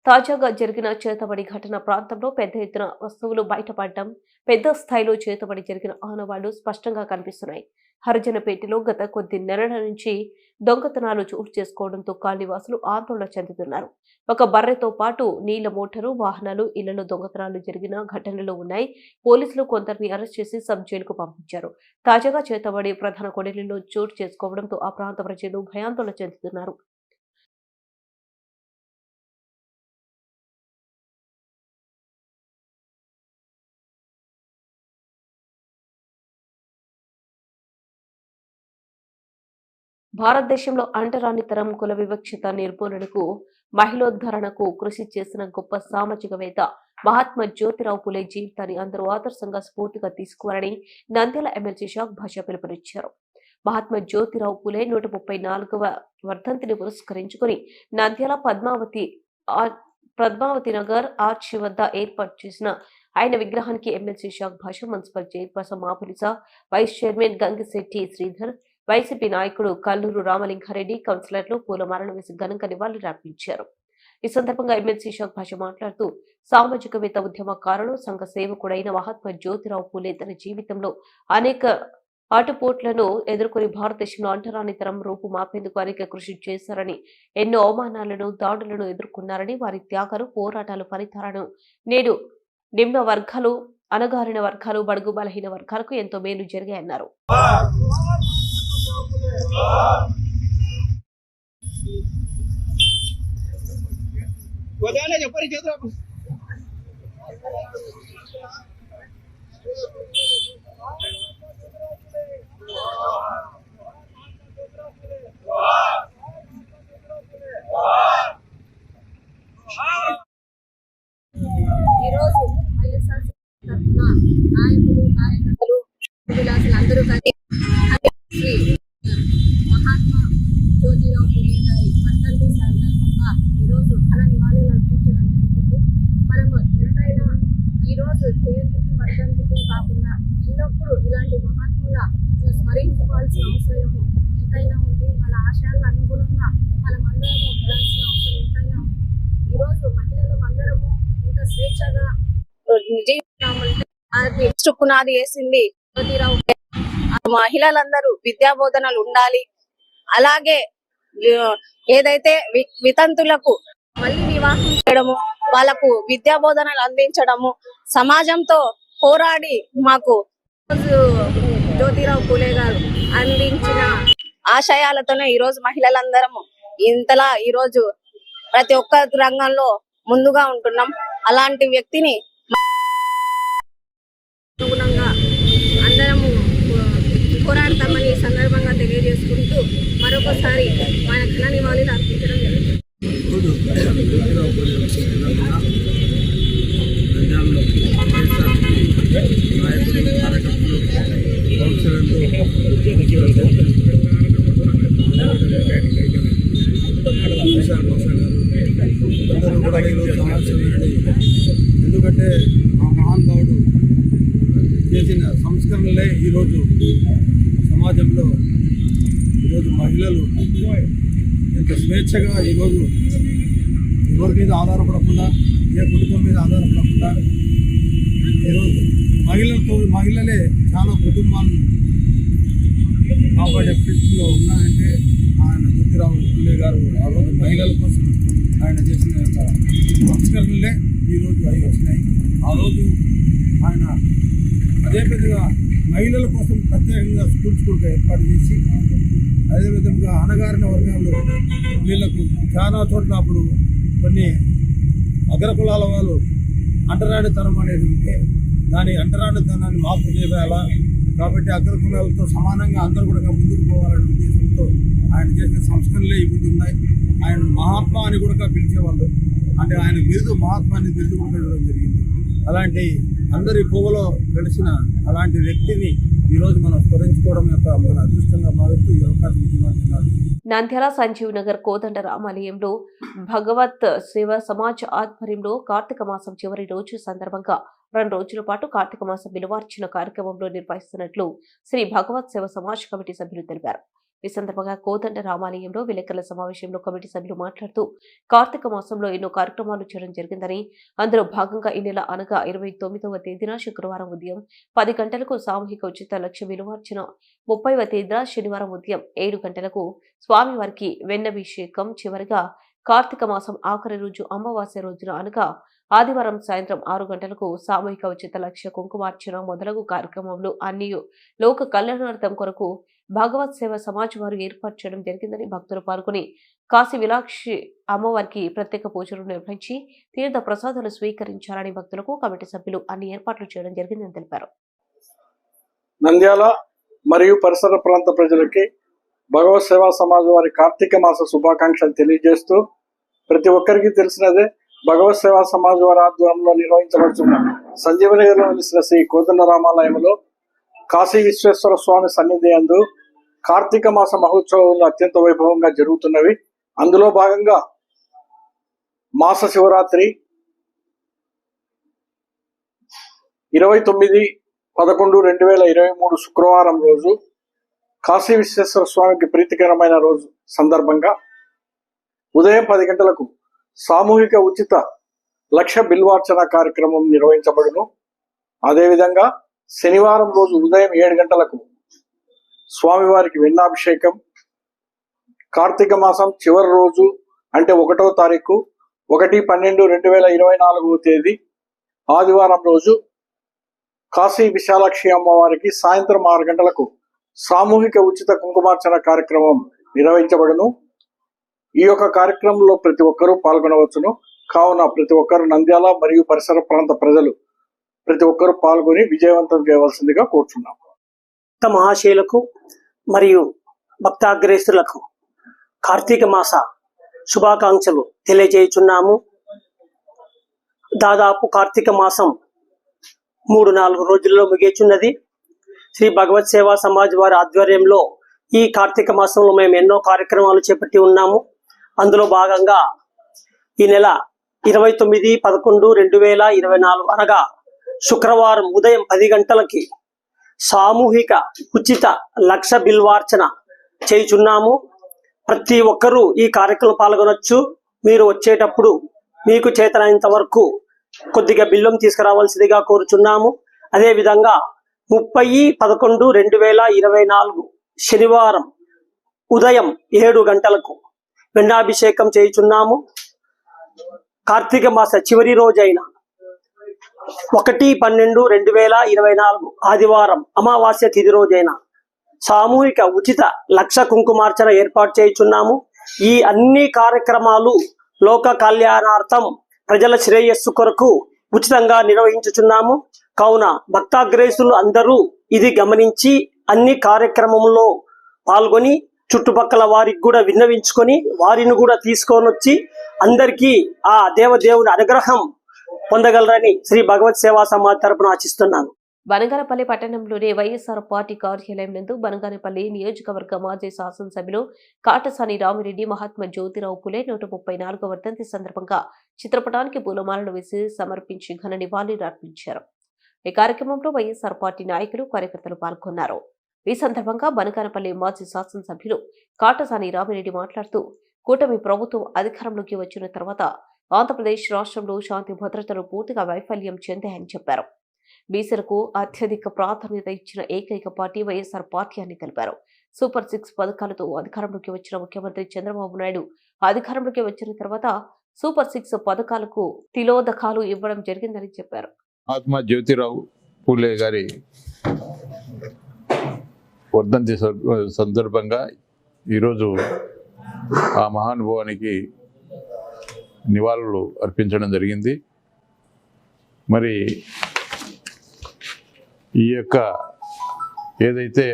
Speaker 1: తాజాగా జరిగిన చేతబడి ఘటన ప్రాంతంలో పెద్ద ఎత్తున వస్తువులు బయటపడడం, పెద్ద స్థాయిలో చేతబడి జరిగిన ఆనవాళ్లు స్పష్టంగా కనిపిస్తున్నాయి. హరిజనపేటలో గత కొద్ది నెలల నుంచి దొంగతనాలు చోటు చేసుకోవడంతో కాలనీవాసులు ఆందోళన చెందుతున్నారు. ఒక బర్రెతో పాటు నీళ్ల మోటారు, వాహనాలు, ఇళ్లలో దొంగతనాలు జరిగిన ఘటనలు ఉన్నాయి. పోలీసులు కొందరిని అరెస్ట్ చేసి సబ్ జైలుకు పంపించారు. తాజాగా చేతబడి ప్రధాన కొడలిలో చోటు చేసుకోవడంతో ఆ ప్రాంత ప్రజలు భయాందోళన చెందుతున్నారు. భారతదేశంలో అంటరానితనం, కుల వివక్షత నిర్మూలనకు, మహిళోద్ధరణకు కృషి చేసిన గొప్ప సామాజికవేత్త మహాత్మా జ్యోతిరావు పులే జీవితాన్ని అందరూ ఆదర్శంగా స్ఫూర్తిగా తీసుకోవాలని నంద్యాల ఎమ్మెల్సీ షాక్ భాష పిలుపునిచ్చారు. మహాత్మా జ్యోతిరావు పులే 134వ వర్ధంతిని పురస్కరించుకుని నంద్యాల పద్మావతి నగర్ ఆర్చ్ వద్ద ఏర్పాటు చేసిన ఆయన విగ్రహానికి MLC Shaik Basha, municipal chairperson మాపులిసా, vice chairman Gangisetti Sridhar, YCP నాయకుడు కల్లూరు రామలింగారెడ్డి, కౌన్సిలర్లు పూలమాలలు వేసి ఘనంగా నివాళులర్పించారు. ఈ సందర్భంగా ఎమ్మెల్సీ షాక్ భాష మాట్లాడుతూ సామాజికవేత్త, ఉద్యమకారులు, సంఘ సేవకుడైన మహాత్మా జ్యోతిరావు పూలే తన జీవితంలో అనేక ఆటుపోట్లను ఎదుర్కొని భారతదేశంలో అంటరానితనం రూపు మాపేందుకు అనేక కృషి చేశారని, ఎన్నో అవమానాలను, దాడులను ఎదుర్కొన్నారని, వారి త్యాగాలు, పోరాటాలు ఫలితాలను నేడు నిమ్న వర్గాలు, అణగారిన వర్గాలు, బడుగు బలహీన వర్గాలకు ఎంతో మేలు జరిగాయన్నారు.
Speaker 9: ఈరోజు వైఎస్ఆర్సీపీ తరఫున నాయకులు, కార్యకర్తలు, విలాసులందరూ కలిసి శ్రీ మహాత్మా జ్యోతిరావు పూలే గారి వర్ధంతి సందర్భంగా ఈరోజు ఘన నివాళులు అర్పించడం జరిగింది. మనం ఎంతైనా ఈరోజు జయంతికి, వర్ధంతికి కాకుండా ఎల్లప్పుడూ ఇలాంటి మహాత్ముల స్మరించుకోవాల్సిన అవసరం ఎంతైనా ఉంది. వాళ్ళ ఆశయాలకు అనుగుణంగా మనమందరము వెళ్ళాల్సిన అవసరం ఎంతైనా ఉంది. ఈరోజు మహిళలు అందరము ఇంత స్వేచ్ఛగా జీవిస్తామంటే అది పునాది వేసింది జ్యోతిరావు. మహిళలందరూ విద్యా బోధనలు ఉండాలి. అలాగే ఏదైతే వితంతులకు మళ్ళీ వివాహం చేయడము, వాళ్ళకు విద్యా బోధనలు అందించడము, సమాజంతో పోరాడి మాకు జ్యోతిరావు పూలే గారు అందించిన ఆశయాలతోనే ఈరోజు మహిళలందరము ఇంతలా ఈరోజు ప్రతి ఒక్క రంగంలో ముందుగా ఉంటున్నాం. అలాంటి వ్యక్తిని అనుగుణంగా అందరము పోరాడతామని ఈ సందర్భంగా తెలియజేసుకుంటూ మరొకసారి మన ఘన నివాళులు అర్పించడం జరుగుతుంది.
Speaker 7: అందరూ కూడా ఈరోజు సమావేశమైనది. ఎందుకంటే ఆ మహానుభావుడు చేసిన సంస్కరణలే ఈరోజు సమాజంలో ఈరోజు మహిళలు ఎంత స్వేచ్ఛగా ఈరోజు ఎవరి మీద ఆధారపడకుండా, ఏ కుటుంబం మీద ఆధారపడకుండా ఈరోజు మహిళలే చాలా కుటుంబాలను కాపాడే స్థితిలో ఉన్నాయంటే ఆయన జ్యోతిరావు పూలే గారు ఆ రోజు మహిళల కోసం ఆయన చేసిన యొక్క సంస్కరణలే ఈరోజు అవి వచ్చినాయి. ఆ రోజు ఆయన అదేవిధంగా మహిళల కోసం ప్రత్యేకంగా స్కూల్స్ ఏర్పాటు చేసి, అదేవిధంగా అణగారిన వర్గాల్లో వీళ్లకు చాలా చోట్ల అప్పుడు కొన్ని అగ్ర కులాల వాళ్ళు అంటరానితనం అనేది ఉంటే దాని అంటరానితనాన్ని మార్పు చేయాలా, కాబట్టి అగ్ర కులాలతో సమానంగా అందరూ కూడా ముందుకు పోవాలనే ఉద్దేశంతో ఆయన చేసిన సంస్కరణలే ఇవి ఉన్నాయి. ఆయన మహాత్మా అని కూడా పిలిచేవాళ్ళు, అంటే ఆయన బిరుదు మహాత్మాని బిరుదు కూడా పెట్టడం జరిగింది. అలాంటి అందరి పువ్వులో కలిసిన అలాంటి వ్యక్తిని ఈరోజు మనం స్మరించుకోవడం యొక్క మన అదృష్టంగా భావిస్తూ ఈ అవకాశం ఇచ్చినందుకు
Speaker 1: నంద్యాల సంజీవ్ నగర్ కోదండ రామాలయంలో భగవత్ సేవ సమాజ్ ఆధ్వర్యంలో కార్తీక మాసం చివరి రోజు సందర్భంగా 2 రోజుల పాటు కార్తీక మాసం బిలువార్చన కార్యక్రమంలో నిర్వహిస్తున్నట్లు శ్రీ భగవత్ సేవ సమాజ్ కమిటీ సభ్యులు తెలిపారు. ఈ సందర్భంగా కోదండ రామాలయంలో విలేకరుల సమావేశంలో కమిటీ సభ్యులు మాట్లాడుతూ కార్తీక మాసంలో ఎన్నో కార్యక్రమాలు చేయడం జరిగిందని, అందులో భాగంగా ఈ నెల అనగా 29వ తేదీన శుక్రవారం ఉదయం 10 గంటలకు సామూహిక ఉచిత లక్ష విలువార్చన, 30వ తేదీన శనివారం ఉదయం 7 గంటలకు స్వామివారికి వెన్నభిషేకం, చివరిగా కార్తీక మాసం ఆఖరి రోజు అమావాస్య రోజున అనగా ఆదివారం సాయంత్రం 6 గంటలకు సామూహిక ఉచిత లక్ష కుంకుమార్చన మొదలగు కార్యక్రమంలో అన్ని లోక కళ్యాణార్థం కొరకు భగవత్ సేవ సమాజ్ వారు ఏర్పాటు చేయడం జరిగిందని భక్తులు పాల్గొని కాశీ విలాక్షి అమ్మవారికి ప్రత్యేక పూజలు నిర్వహించి తీర్థ ప్రసాదాలు స్వీకరించాలని భక్తులకు కమిటీ సభ్యులు అన్ని ఏర్పాట్లు చేయడం జరిగిందని తెలిపారు.
Speaker 7: నంద్యాల మరియు పరిసర ప్రాంత ప్రజలకి భగవత్ సేవా సమాజ్ వారి కార్తీక మాస శుభాకాంక్షలు తెలియజేస్తూ, ప్రతి ఒక్కరికి తెలిసినదే భగవత్ సేవా సమాజ్ వారి ఆధ్వర్యంలో నిర్వహించబడుతున్న సంజీవనగర్లో వెలిసిన శ్రీ కోదండ రామాలయంలో కాశీ విశ్వేశ్వర స్వామి సన్నిధి యందు కార్తీక మాస మహోత్సవాలు అత్యంత వైభవంగా జరుగుతున్నవి. అందులో భాగంగా మాస శివరాత్రి 29/11/2023 శుక్రవారం రోజు కాశీ విశ్వేశ్వర స్వామికి ప్రీతికరమైన రోజు సందర్భంగా ఉదయం 10 గంటలకు సామూహిక ఉచిత లక్ష బిల్వార్చన కార్యక్రమం నిర్వహించబడును. అదేవిధంగా శనివారం రోజు ఉదయం 7 గంటలకు స్వామివారికి వెన్నాభిషేకం, కార్తీక మాసం చివరి రోజు అంటే 1వ తారీఖు 1/12/2024 తేదీ ఆదివారం రోజు కాశీ విశాలాక్షి అమ్మవారికి సాయంత్రం 6 గంటలకు సామూహిక ఉచిత కుంకుమార్చన కార్యక్రమం నిర్వహించబడును. ఈ యొక్క కార్యక్రమంలో ప్రతి ఒక్కరూ పాల్గొనవచ్చును. కావున ప్రతి ఒక్కరు నంద్యాల మరియు పరిసర ప్రాంత ప్రజలు ప్రతి ఒక్కరూ పాల్గొని విజయవంతం చేయవలసిందిగా కోరుచున్నాం.
Speaker 10: మహాశయులకు మరియు భక్తాగ్రేస్తులకు కార్తీక మాస శుభాకాంక్షలు తెలియజేయుచున్నాము. దాదాపు కార్తీక మాసం 3-4 రోజుల్లో ముగియుచున్నది. శ్రీ భగవత్ సేవా సమాజ్ వారి ఆధ్వర్యంలో ఈ కార్తీక మాసంలో మేము ఎన్నో కార్యక్రమాలు చేపట్టి ఉన్నాము. అందులో భాగంగా ఈ నెల 29/11/2024 అనగా శుక్రవారం ఉదయం 10 గంటలకి సామూహిక ఉచిత లక్ష బిల్వార్చన చేయుచున్నాము. ప్రతి ఒక్కరూ ఈ కార్యక్రమం పాల్గొనొచ్చు. మీరు వచ్చేటప్పుడు మీకు చేతనైనంత వరకు కొద్దిగా బిల్లం తీసుకురావాల్సిందిగా కోరుచున్నాము. అదేవిధంగా 30/11/2024 శనివారం ఉదయం 7 గంటలకు వెన్నాభిషేకం చేయుచున్నాము. కార్తీక మాస చివరి రోజైన 1/12/2024 ఆదివారం అమావాస్య తిథి రోజైన సామూహిక ఉచిత లక్ష కుంకుమార్చన ఏర్పాటు చేయుచున్నాము. ఈ అన్ని కార్యక్రమాలు లోక కళ్యాణార్థం ప్రజల శ్రేయస్సు కొరకు ఉచితంగా నిర్వహించుచున్నాము. కావున భక్తాగ్రేసులు అందరూ ఇది గమనించి అన్ని కార్యక్రమంలో పాల్గొని చుట్టుపక్కల వారికి కూడా విన్నవించుకొని వారిని కూడా తీసుకొని వచ్చి అందరికీ ఆ దేవదేవుని అనుగ్రహం పొందగలరని శ్రీ భగవత్ సేవా సమాజ్ తరపున ఆశిస్తున్నాను.
Speaker 1: బనగానపల్లి పట్టణంలోని వైఎస్ఆర్ పార్టీ కార్యాలయం నందు బనగానపల్లి నియోజకవర్గ మాజీ శాసనసభ్యులు కాటసాని రామిరెడ్డి మహాత్మా జ్యోతిరావు పులే 134వ వర్ధంతి సందర్భంగా చిత్రపటానికి పూలమాలలు వేసి సమర్పించి ఘన నివాళులర్పించారు. ఈ కార్యక్రమంలో వైఎస్ఆర్ పార్టీ నాయకులు కార్యకర్తలు పాల్గొన్నారు. ఈ సందర్భంగా బనగానపల్లి మాజీ శాసనసభ్యులు కాటసాని రామిరెడ్డి మాట్లాడుతూ కూటమి ప్రభుత్వం అధికారంలోకి వచ్చిన తర్వాత ఆంధ్రప్రదేశ్ రాష్ట్రంలో శాంతి భద్రతలు పూర్తిగా వైఫల్యం చెందాయని చెప్పారు. బీసీలకు అత్యధిక ప్రాధాన్యత ఇచ్చిన ఏకైక పార్టీ వైఎస్ఆర్ పార్టీ అని తెలిపారు. సూపర్ 6 పథకాలతో అధికారంలోకి వచ్చిన ముఖ్యమంత్రి చంద్రబాబు నాయుడు అధికారంలోకి వచ్చిన తర్వాత సూపర్ 6 పథకాలకు తిలోదకాలు ఇవ్వడం జరిగిందని చెప్పారు.
Speaker 11: మహాత్మా జ్యోతిరావు పూలే గారి వర్ధంతి సందర్భంగా ఈరోజు ఆ మహానుభావానికి నివాళులు అర్పించడం జరిగింది. మరి ఈ యొక్క ఏదైతే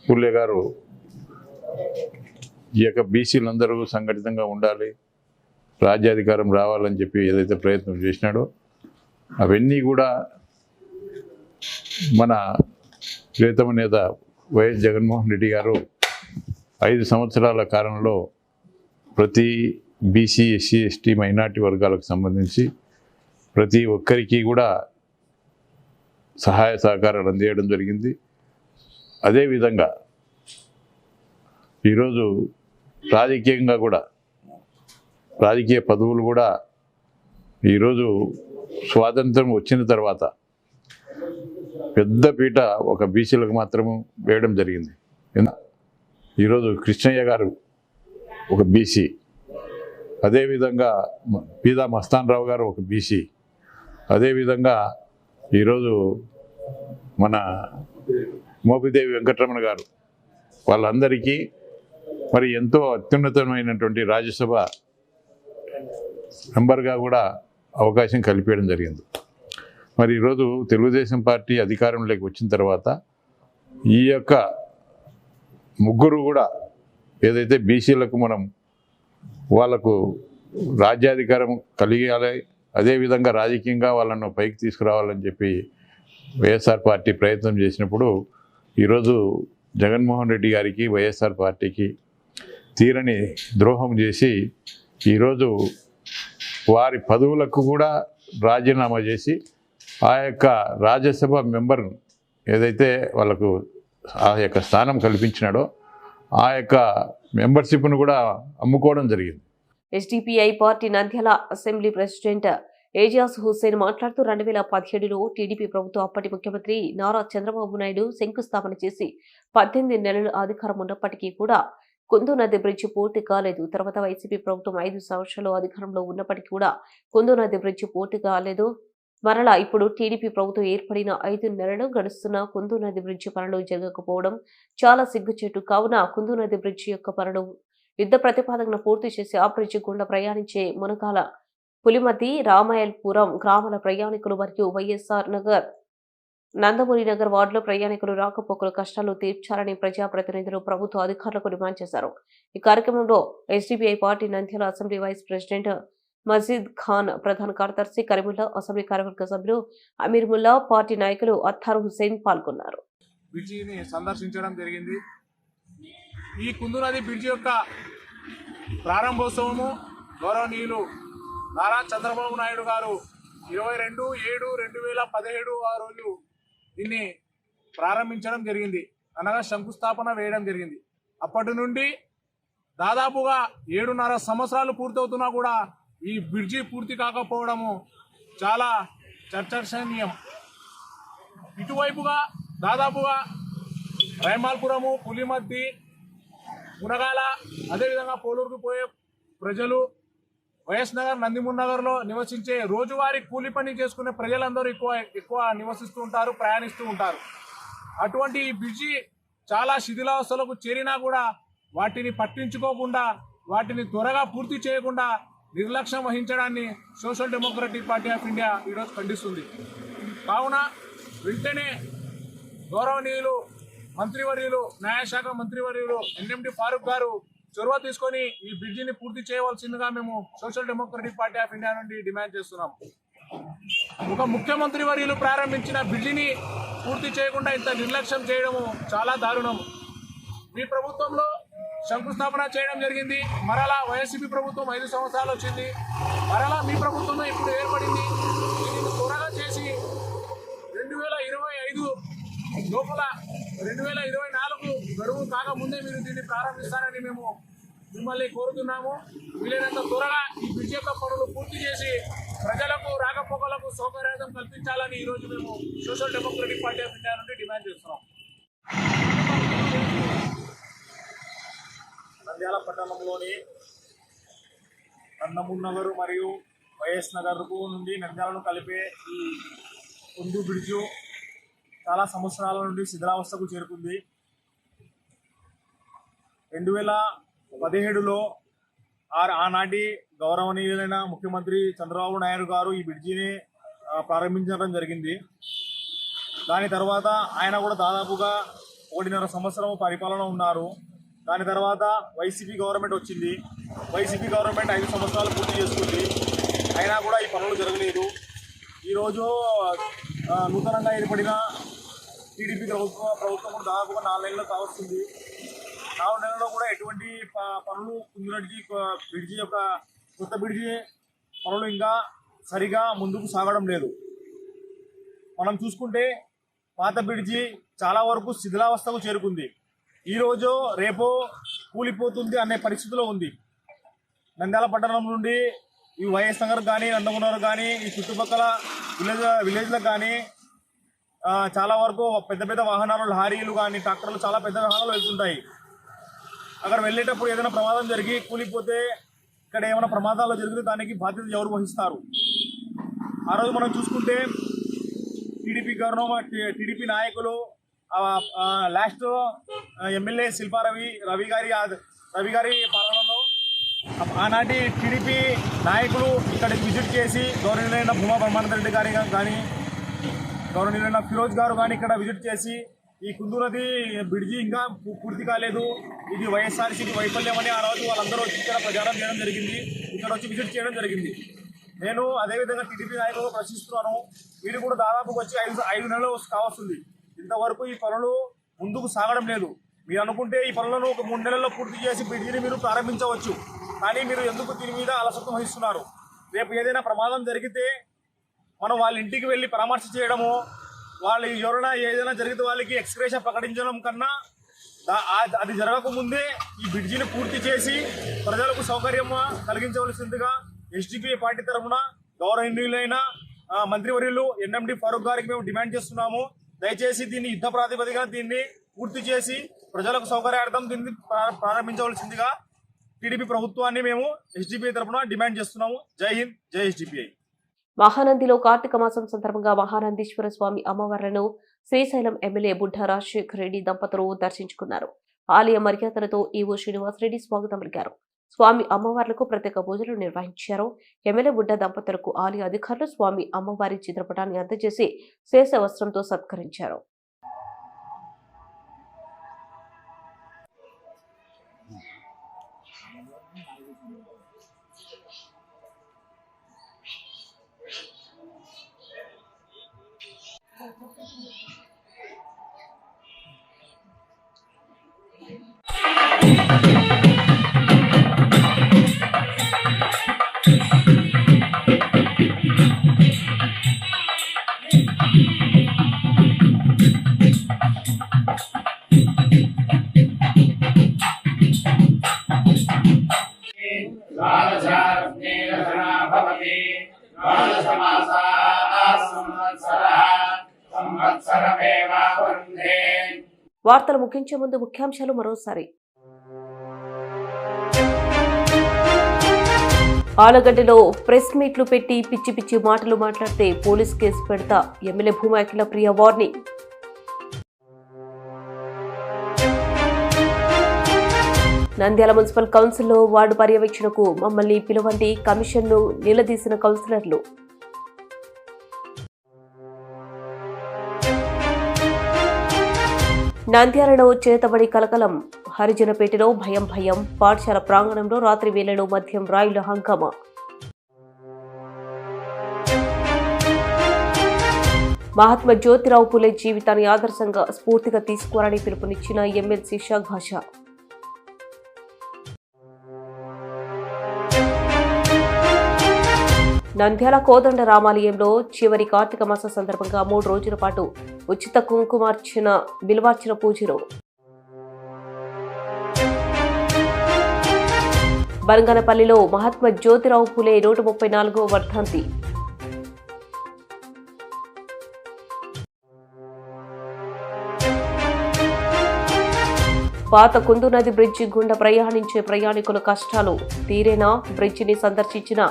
Speaker 11: పూలే గారు ఈ యొక్క బీసీలందరూ సంఘటితంగా ఉండాలి, రాజ్యాధికారం రావాలని చెప్పి ఏదైతే ప్రయత్నం చేసినాడో అవన్నీ కూడా మన ప్రియతమ నేత వైఎస్ జగన్మోహన్ రెడ్డి గారు 5 సంవత్సరాల కాలంలో ప్రతి బీసీ, ఎస్సీ, ఎస్టీ, మైనార్టీ వర్గాలకు సంబంధించి ప్రతి ఒక్కరికి కూడా సహాయ సహకారాలు అందించడం జరిగింది. అదేవిధంగా ఈరోజు రాజకీయంగా కూడా రాజకీయ పదవులు కూడా ఈరోజు స్వాతంత్రం వచ్చిన తర్వాత పెద్ద పీట ఒక బీసీలకు మాత్రము వేయడం జరిగింది. ఈరోజు కృష్ణయ్య గారు ఒక బీసీ, అదేవిధంగా పీదా మస్తాన్ రావు గారు ఒక బీసీ, అదేవిధంగా ఈరోజు మన మోపిదేవి వెంకటరమణ గారు, వాళ్ళందరికీ మరి ఎంతో అత్యున్నతమైనటువంటి రాజ్యసభ మెంబర్గా కూడా అవకాశం కల్పించడం జరిగింది. మరి ఈరోజు తెలుగుదేశం పార్టీ అధికారంలోకి వచ్చిన తర్వాత ఈ యొక్క ముగ్గురు కూడా ఏదైతే బీసీలకు మనం వాళ్ళకు రాజ్యాధికారం కలిగాలి, అదేవిధంగా రాజకీయంగా వాళ్ళను పైకి తీసుకురావాలని చెప్పి వైఎస్ఆర్ పార్టీ ప్రయత్నం చేసినప్పుడు ఈరోజు జగన్మోహన్ రెడ్డి గారికి, వైఎస్ఆర్ పార్టీకి తీరని ద్రోహం చేసి ఈరోజు వారి పదవులకు కూడా రాజీనామా చేసి ఆ యొక్క రాజ్యసభ మెంబర్ ఏదైతే వాళ్ళకు ఆ యొక్క స్థానం కల్పించినాడో ఆ యొక్క మెంబర్షిప్ను కూడా అమ్ముకోవడం జరిగింది.
Speaker 1: SDPI party Nandyal assembly president Ejaz Hussain మాట్లాడుతూ 2017లో టీడీపీ ప్రభుత్వం అప్పటి ముఖ్యమంత్రి నారా చంద్రబాబు నాయుడు శంకుస్థాపన చేసి 18 నెలలు అధికారం ఉన్నప్పటికీ కూడా కుందు నది బ్రిడ్జి పూర్తి కాలేదు. తర్వాత వైసీపీ ప్రభుత్వం 5 సంవత్సరాలు అధికారంలో ఉన్నప్పటికీ కూడా కుందు నది బ్రిడ్జి పూర్తి కాలేదు. మరలా ఇప్పుడు టీడీపీ ప్రభుత్వం ఏర్పడిన 5 నెలలు గడుస్తున్న కుందు నది బ్రిడ్జి పనులు జరగకపోవడం చాలా సిగ్గుచేటు. కావున కుందు నది బ్రిడ్జి యొక్క పనులు యుద్ధ ప్రతిపాదనను పూర్తి చేసి ఆ బ్రిడ్జి గుండా ప్రయాణించే మునగాల, పులిమతి, రామాయల్పురం గ్రామాల ప్రయాణికులు మరియు వైఎస్ఆర్ నగర్, నందమూరి నగర్ వార్డులో ప్రయాణికులు రాకపోకల కష్టాలు తీర్చాలని ప్రజాప్రతినిధులు ప్రభుత్వ అధికారులకు డిమాండ్ చేశారు. ఈ కార్యక్రమంలో SDPI party Nandyal assembly vice president Majeed Khan, ప్రధాన కార్యదర్శి కరీముల్లా, అసెంబ్లీ కార్యవర్గ సభ్యులు అమీర్ ముల్లా, పార్టీ నాయకులు అత్తారు హుస్సేన్ పాల్గొన్నారు.
Speaker 12: బ్రిడ్జిని సందర్శించడం జరిగింది. ఈ కుందు నది బ్రిడ్జి యొక్క ప్రారంభోత్సవము గౌరవనీయులు నారా చంద్రబాబు నాయుడు గారు 22/7/2017 ఆ రోజు దీన్ని ప్రారంభించడం జరిగింది, అనగా శంకుస్థాపన వేయడం జరిగింది. అప్పటి నుండి దాదాపుగా 7.5 సంవత్సరాలు పూర్తవుతున్నా కూడా ఈ బ్రిడ్జి పూర్తి కాకపోవడము చాలా చర్చనీయం. ఇటువైపుగా దాదాపుగా రైమాల్పురము, పులిమద్ది, మునగాల, అదేవిధంగా పోలూరుకు పోయే ప్రజలు, వైఎస్ నగర్, నందిమూరి నగర్లో నివసించే రోజువారీ కూలి పని చేసుకునే ప్రజలందరూ ఎక్కువ నివసిస్తూ ఉంటారు, ప్రయాణిస్తూ ఉంటారు. అటువంటి ఈ బ్రిడ్జి చాలా శిథిలావస్థలకు చేరినా కూడా వాటిని పట్టించుకోకుండా, వాటిని త్వరగా పూర్తి చేయకుండా నిర్లక్ష్యం వహించడాన్ని social democratic party of India ఈరోజు ఖండిస్తుంది. కావున వెంటనే గౌరవనీయులు మంత్రివర్యులు, న్యాయశాఖ మంత్రివర్యులు ఎన్ఎండి ఫారూక్ గారు చొరవ తీసుకొని ఈ బ్రిడ్జిని పూర్తి చేయవలసిందిగా మేము social democratic party of India నుండి డిమాండ్ చేస్తున్నాం. ఒక ముఖ్యమంత్రి వర్యులు ప్రారంభించిన బ్రిడ్జిని పూర్తి చేయకుండా ఇంత నిర్లక్ష్యం చేయడము చాలా దారుణం. మీ ప్రభుత్వంలో శంకుస్థాపన చేయడం జరిగింది, మరలా వైఎస్సీపీ ప్రభుత్వం 5 సంవత్సరాలు వచ్చింది, మరలా మీ ప్రభుత్వంలో ఇప్పుడు ఏర్పడింది. దీన్ని త్వరగా చేసి 2025 లోపల 2024 గడువు కాకముందే మీరు దీన్ని ప్రారంభిస్తారని మేము మిమ్మల్ని కోరుతున్నాము. వీలైనంత త్వరగా ఈ బ్రిడ్జ్ యొక్క పనులు పూర్తి చేసి ప్రజలకు రాకపోకలకు సౌకర్యం కల్పించాలని ఈరోజు మేము social democratic party of India నుండి డిమాండ్ చేస్తున్నాం. నంద్యాల పట్టణంలోని నందమూర్ నగర్ మరియు వైఎస్ నగర్కు నుండి నంద్యాలను కలిపే ఈ కుందు బ్రిడ్జు చాలా సంవత్సరాల నుండి శిథిలావస్థకు చేరుకుంది. 2017లో ఆనాటి గౌరవనీయులైన ముఖ్యమంత్రి చంద్రబాబు నాయుడు గారు ఈ బ్రిడ్జిని ప్రారంభించడం జరిగింది. దాని తర్వాత ఆయన కూడా దాదాపుగా 1.5 సంవత్సరం పరిపాలన ఉన్నారు. దాని తర్వాత వైసీపీ గవర్నమెంట్ వచ్చింది. వైసీపీ గవర్నమెంట్ 5 సంవత్సరాలు పూర్తి చేసుకుంది, అయినా కూడా ఈ పనులు జరగలేదు. ఈరోజు నూతనంగా ఏర్పడిన టీడీపీ ప్రభుత్వం కూడా దాదాపుగా 4 నెలలు కావస్తుంది. 4 నెలల్లో కూడా ఎటువంటి పనులు బ్రిడ్జి యొక్క కొత్త బ్రిడ్జి పనులు ఇంకా సరిగా ముందుకు సాగడం లేదు. మనం చూసుకుంటే పాత బ్రిడ్జి చాలా వరకు శిథిలావస్థకు చేరుకుంది. ఈరోజు రేపో కూలిపోతుంది అనే పరిస్థితిలో ఉంది. నంద్యాల పట్టణం నుండి ఈ వైఎస్ నగర్ కానీ నందమూర్ నగర్ కానీ ఈ చుట్టుపక్కల విలేజ్లకు కానీ చాలా వరకు పెద్ద పెద్ద వాహనాలు, లారీలు కానీ ట్రాక్టర్లు, చాలా పెద్ద వాహనాలు వెళ్తుంటాయి. అక్కడ వెళ్ళేటప్పుడు ఏదైనా ప్రమాదం జరిగి కూలిపోతే, ఇక్కడ ఏమైనా ప్రమాదాలు జరిగితే దానికి బాధ్యత ఎవరు వహిస్తారు? ఆ రోజు మనం చూసుకుంటే టీడీపీ నాయకులు లాస్ట్ ఎమ్మెల్యే శిల్పా రవి గారి పాలనలో ఆనాటి టీడీపీ నాయకులు ఇక్కడికి విజిట్ చేసి గౌరవనీయులైన భూమా బ్రహ్మానంద రెడ్డి గారి కానీ గౌరవనీయులైన ఫిరోజ్ గారు కానీ ఇక్కడ విజిట్ చేసి ఈ కుందు నది బ్రిడ్జి ఇంకా పూర్తి కాలేదు, ఇది వైఎస్ఆర్సీపీ వైఫల్యం అని ఆ రోజు వాళ్ళందరూ వచ్చి ఇక్కడ ప్రచారం చేయడం జరిగింది, ఇక్కడ వచ్చి విజిట్ చేయడం జరిగింది. నేను అదేవిధంగా టీడీపీ నాయకులు ప్రశ్నిస్తున్నాను, వీరు కూడా దాదాపు వచ్చి 5 నెలలు కావస్తుంది, ఇంతవరకు ఈ పనులు ముందుకు సాగడం లేదు. మీరు అనుకుంటే ఈ పనులను ఒక 3 నెలల్లో పూర్తి చేసి బ్రిడ్జిని మీరు ప్రారంభించవచ్చు, కానీ మీరు ఎందుకు దీని మీద అలసత్వం వహిస్తున్నారు? రేపు ఏదైనా ప్రమాదం జరిగితే మనం వాళ్ళ ఇంటికి వెళ్ళి పరామర్శ చేయడము, వాళ్ళు ఎవరైనా ఏదైనా జరిగితే వాళ్ళకి ఎక్స్గ్రేషన్ ప్రకటించడం కన్నా అది జరగకముందే ఈ బ్రిడ్జిని పూర్తి చేసి ప్రజలకు సౌకర్యం కలిగించవలసిందిగా ఎస్డిపిఐ పార్టీ తరఫున గౌరవనీయులైన మంత్రివర్యులు ఎన్ఎండి ఫారూక్ గారికి మేము డిమాండ్ చేస్తున్నాము. దయచేసి దీన్ని యుద్ధ ప్రాతిపదికన దీన్ని పూర్తి చేసి ప్రజలకు సౌకర్యార్థం దీన్ని ప్రారంభించవలసిందిగా టీడీపీ ప్రభుత్వాన్ని మేము ఎస్డిపిఐ తరఫున డిమాండ్ చేస్తున్నాము. జై హింద్, జై ఎస్డిపిఐ.
Speaker 1: మహానందిలో కార్తీక మాసం సందర్భంగా మహానందీశ్వర స్వామి అమ్మవార్లను శ్రీశైలం ఎమ్మెల్యే బుడ్డ రాజశేఖర రెడ్డి దంపతులు దర్శించుకున్నారు. ఆలయ మర్యాదలతో ఈవో శ్రీనివాసరెడ్డి స్వాగతం పలికారు. స్వామి అమ్మవార్లకు ప్రత్యేక పూజలు నిర్వహించారు. ఎమ్మెల్యే బుడ్డ దంపతులకు ఆలయ అధికారులు స్వామి అమ్మవారి చిత్రపటాన్ని అందజేసి శేష వస్త్రంతో సత్కరించారు. వార్తలు ముగించే ముందు ముఖ్యాంశాలు మరోసారి. ఆలగడ్డలో ప్రెస్ మీట్లు పెట్టి పిచ్చి పిచ్చి మాటలు మాట్లాడితే పోలీస్ కేసు పెడతా, MLA Bhuma Akhilapriya warning. Nandyal municipal కౌన్సిల్లో వార్డు పర్యవేక్షణకు మమ్మల్ని పిలువండి, కమిషన్ను నిలదీసిన కౌన్సిలర్లు. నంద్యాలలో చేతబడి కలకలం, హరిజనపేటలో భయం, పాఠశాల ప్రాంగణంలో రాత్రి వేళలో మద్యం రాయుల హంగామా. మహాత్మా జ్యోతిరావు పులే జీవితాన్ని ఆదర్శంగా స్ఫూర్తిగా తీసుకోవాలని పిలుపునిచ్చిన ఎమ్మెల్సీ షాక్ భాషా. నంద్యాల కోదండ రామాలయంలో చివరి కార్తీక మాస సందర్భంగా 3 రోజుల పాటు ఉచిత కుంకుమార్చన బిల్వార్చన పూజలు. బరంగనపల్లిలో మహాత్మా జ్యోతిరావు పులే 134వ వర్ధంతి. పాత కుందు నది బ్రిడ్జి గుండా ప్రయాణించే ప్రయాణికుల కష్టాలు తీరేనా? బ్రిడ్జిని సందర్శించిన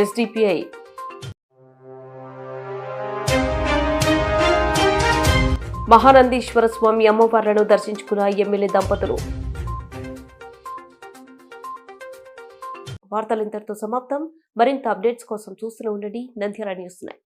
Speaker 1: ఎస్డిపిఐ. మహానందీశ్వర స్వామి అమ్మవార్లను దర్శించుకున్న ఎమ్మెల్యే దంపతులు. వార్తలు ఇంతటితో సమాప్తం. మరింత అప్డేట్స్ కోసం చూస్తూనే ఉండండి నంద్యాల న్యూస్ 9.